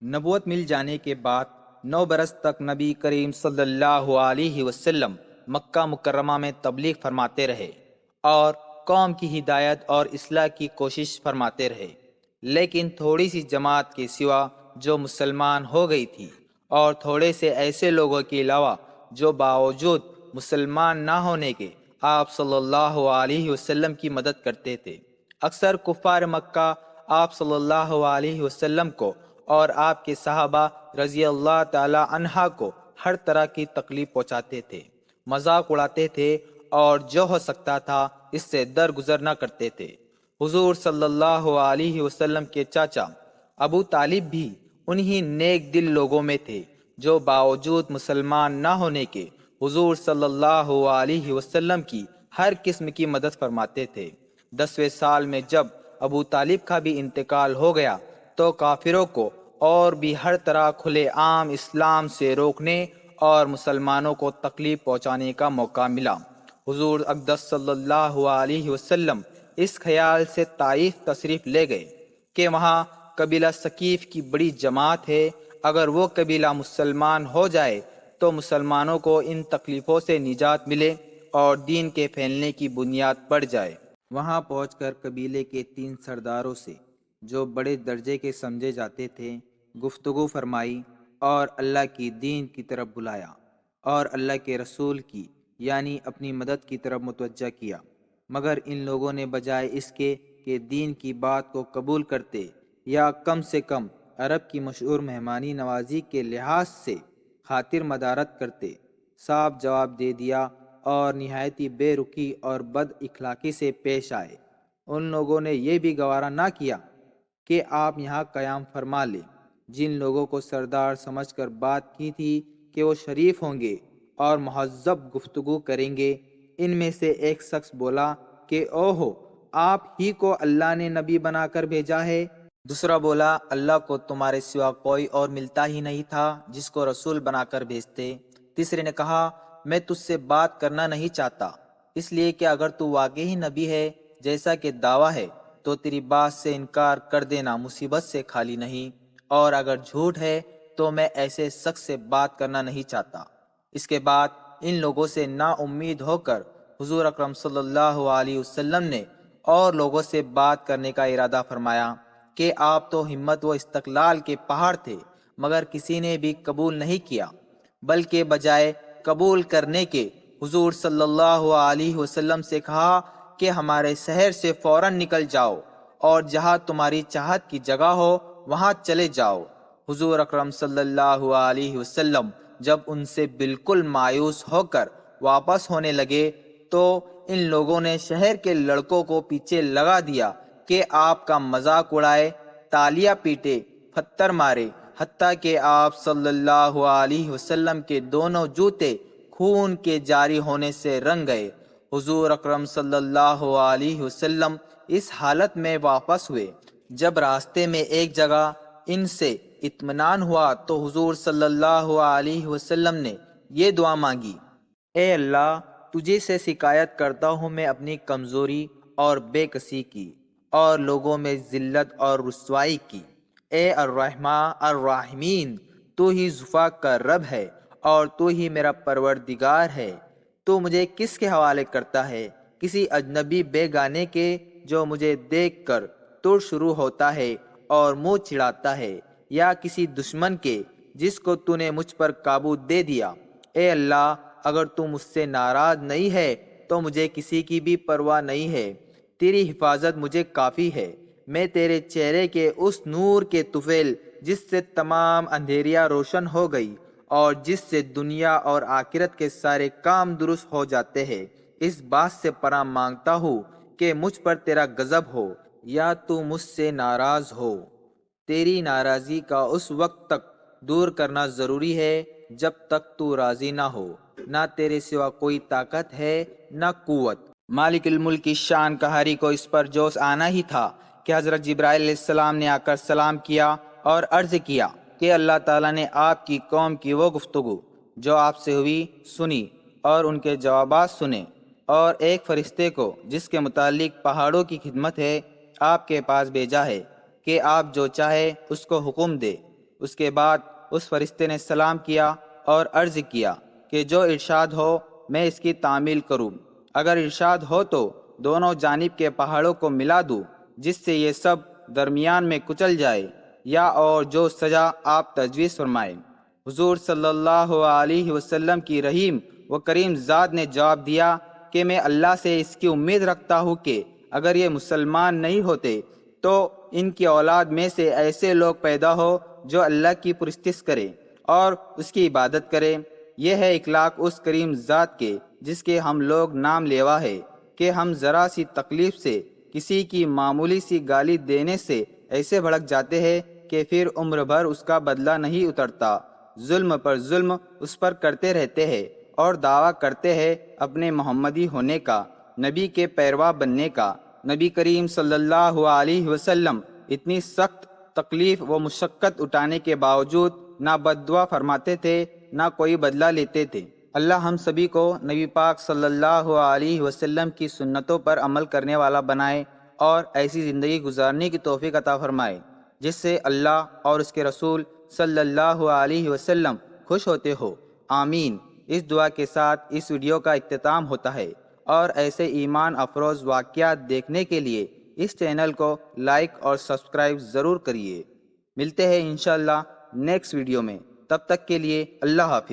نبوت مل جانے کے بعد 9 برس تک نبی کریم صلی اللہ علیہ وسلم مکہ مکرمہ میں تبلیغ فرماتے رہے اور قوم کی ہدایت اور اصلاح کی کوشش فرماتے رہے، لیکن تھوڑی سی جماعت کے سوا جو مسلمان ہو گئی تھی اور تھوڑے سے ایسے لوگوں کے علاوہ جو باوجود مسلمان نہ ہونے کے آپ صلی اللہ علیہ وسلم کی مدد کرتے تھے، اکثر کفار مکہ آپ صلی اللہ علیہ وسلم کو اور آپ کے صحابہ رضی اللہ تعالی عنہ کو ہر طرح کی تکلیف پہنچاتے تھے، مذاق اڑاتے تھے اور جو ہو سکتا تھا اس سے درگزر نہ کرتے تھے۔ حضور صلی اللہ علیہ وسلم کے چاچا ابو طالب بھی انہی نیک دل لوگوں میں تھے جو باوجود مسلمان نہ ہونے کے حضور صلی اللہ علیہ وسلم کی ہر قسم کی مدد فرماتے تھے۔ 10ویں سال میں جب ابو طالب کا بھی انتقال ہو گیا تو کافروں کو اور بھی ہر طرح کھلے عام اسلام سے روکنے اور مسلمانوں کو تکلیف پہنچانے کا موقع ملا۔ حضور اقدس صلی اللہ علیہ وسلم اس خیال سے طائف تشریف لے گئے کہ وہاں قبیلہ ثقیف کی بڑی جماعت ہے، اگر وہ قبیلہ مسلمان ہو جائے تو مسلمانوں کو ان تکلیفوں سے نجات ملے اور دین کے پھیلنے کی بنیاد پڑ جائے۔ وہاں پہنچ کر قبیلے کے 3 سرداروں سے جو بڑے درجے کے سمجھے جاتے تھے گفتگو فرمائی اور اللہ کی دین کی طرف بلایا اور اللہ کے رسول کی یعنی اپنی مدد کی طرف متوجہ کیا، مگر ان لوگوں نے بجائے اس کے کہ دین کی بات کو قبول کرتے یا کم سے کم عرب کی مشہور مہمانی نوازی کے لحاظ سے خاطر مدارت کرتے، صاف جواب دے دیا اور نہایتی بے رخی اور بد اخلاقی سے پیش آئے۔ ان لوگوں نے یہ بھی گوارا نہ کیا کہ آپ یہاں قیام فرما لیں۔ جن لوگوں کو سردار سمجھ کر بات کی تھی کہ وہ شریف ہوں گے اور مہذب گفتگو کریں گے، ان میں سے ایک شخص بولا کہ اوہو، آپ ہی کو اللہ نے نبی بنا کر بھیجا ہے۔ دوسرا بولا، اللہ کو تمہارے سوا کوئی اور ملتا ہی نہیں تھا جس کو رسول بنا کر بھیجتے۔ تیسرے نے کہا، میں تجھ سے بات کرنا نہیں چاہتا، اس لیے کہ اگر تو واقعی نبی ہے جیسا کہ دعویٰ ہے تو تیری بات سے انکار کر دینا مصیبت سے خالی نہیں، اور اگر جھوٹ ہے تو میں ایسے شخص سے بات کرنا نہیں چاہتا۔ اس کے بعد ان لوگوں سے نا امید ہو کر حضور اکرم صلی اللہ علیہ وسلم نے اور لوگوں سے بات کرنے کا ارادہ فرمایا کہ آپ تو ہمت و استقلال کے پہاڑ تھے، مگر کسی نے بھی قبول نہیں کیا، بلکہ بجائے قبول کرنے کے حضور صلی اللہ علیہ وسلم سے کہا کہ ہمارے شہر سے فوراً نکل جاؤ اور جہاں تمہاری چاہت کی جگہ ہو وہاں چلے جاؤ۔ حضور اکرم صلی اللہ علیہ وسلم جب ان سے بالکل مایوس ہو کر واپس ہونے لگے تو ان لوگوں نے شہر کے لڑکوں کو پیچھے لگا دیا کہ آپ کا مذاق اڑائے، تالیاں پیٹے، پتھر مارے، حتیٰ کہ آپ صلی اللہ علیہ وسلم کے دونوں جوتے خون کے جاری ہونے سے رنگ گئے۔ حضور اکرم صلی اللہ علیہ وسلم اس حالت میں واپس ہوئے۔ جب راستے میں ایک جگہ ان سے اطمینان ہوا تو حضور صلی اللہ علیہ وسلم نے یہ دعا مانگی، اے اللہ، تجھے سے شکایت کرتا ہوں میں اپنی کمزوری اور بے کسی کی اور لوگوں میں ذلت اور رسوائی کی۔ اے الرحمٰن الراحمین، تو ہی ضعفاء کا رب ہے اور تو ہی میرا پروردگار ہے۔ تو مجھے کس کے حوالے کرتا ہے؟ کسی اجنبی بے گانے کے جو مجھے دیکھ کر تڑ شروع ہوتا ہے اور منہ چڑھاتا ہے، یا کسی دشمن کے جس کو تو نے مجھ پر قابو دے دیا۔ اے اللہ، اگر تو مجھ سے ناراض نہیں ہے تو مجھے کسی کی بھی پرواہ نہیں ہے، تیری حفاظت مجھے کافی ہے۔ میں تیرے چہرے کے اس نور کے طفیل جس سے تمام اندھیریاں روشن ہو گئی اور جس سے دنیا اور آخرت کے سارے کام درست ہو جاتے ہیں، اس بات سے پناہ مانگتا ہوں کہ مجھ پر تیرا غضب ہو یا تو مجھ سے ناراض ہو۔ تیری ناراضی کا اس وقت تک دور کرنا ضروری ہے جب تک تو راضی نہ ہو۔ نہ تیرے سوا کوئی طاقت ہے نہ قوت۔ مالک الملک کی شان قہاری کو اس پر جوش آنا ہی تھا کہ حضرت جبرائیل علیہ السلام نے آ کر سلام کیا اور عرض کیا کہ اللہ تعالیٰ نے آپ کی قوم کی وہ گفتگو جو آپ سے ہوئی سنی اور ان کے جوابات سنے، اور ایک فرشتے کو جس کے متعلق پہاڑوں کی خدمت ہے آپ کے پاس بھیجا ہے کہ آپ جو چاہے اس کو حکم دے، اس کے بعد اس فرشتے نے سلام کیا اور عرض کیا کہ جو ارشاد ہو میں اس کی تعمیل کروں، اگر ارشاد ہو تو دونوں جانب کے پہاڑوں کو ملا دوں جس سے یہ سب درمیان میں کچل جائے، یا اور جو سزا آپ تجویز فرمائیں۔ حضور صلی اللہ علیہ وسلم کی رحیم و کریم ذات نے جواب دیا کہ میں اللہ سے اس کی امید رکھتا ہوں کہ اگر یہ مسلمان نہیں ہوتے تو ان کی اولاد میں سے ایسے لوگ پیدا ہو جو اللہ کی پرستش کرے اور اس کی عبادت کرے۔ یہ ہے اخلاق اس کریم ذات کے جس کے ہم لوگ نام لیوا ہے کہ ہم ذرا سی تکلیف سے، کسی کی معمولی سی گالی دینے سے ایسے بھڑک جاتے ہیں کہ پھر عمر بھر اس کا بدلہ نہیں اترتا، ظلم پر ظلم اس پر کرتے رہتے ہیں اور دعویٰ کرتے ہیں اپنے محمدی ہونے کا، نبی کے پیروا بننے کا۔ نبی کریم صلی اللہ علیہ وسلم اتنی سخت تکلیف و مشقت اٹھانے کے باوجود نہ بددعا فرماتے تھے نہ کوئی بدلہ لیتے تھے۔ اللہ ہم سبھی کو نبی پاک صلی اللہ علیہ وسلم کی سنتوں پر عمل کرنے والا بنائے اور ایسی زندگی گزارنے کی توفیق عطا فرمائے جس سے اللہ اور اس کے رسول صلی اللہ علیہ وسلم خوش ہوتے ہو، آمین۔ اس دعا کے ساتھ اس ویڈیو کا اختتام ہوتا ہے، اور ایسے ایمان افروز واقعات دیکھنے کے لیے اس چینل کو لائک اور سبسکرائب ضرور کریے۔ ملتے ہیں انشاءاللہ نیکسٹ ویڈیو میں، تب تک کے لیے اللہ حافظ۔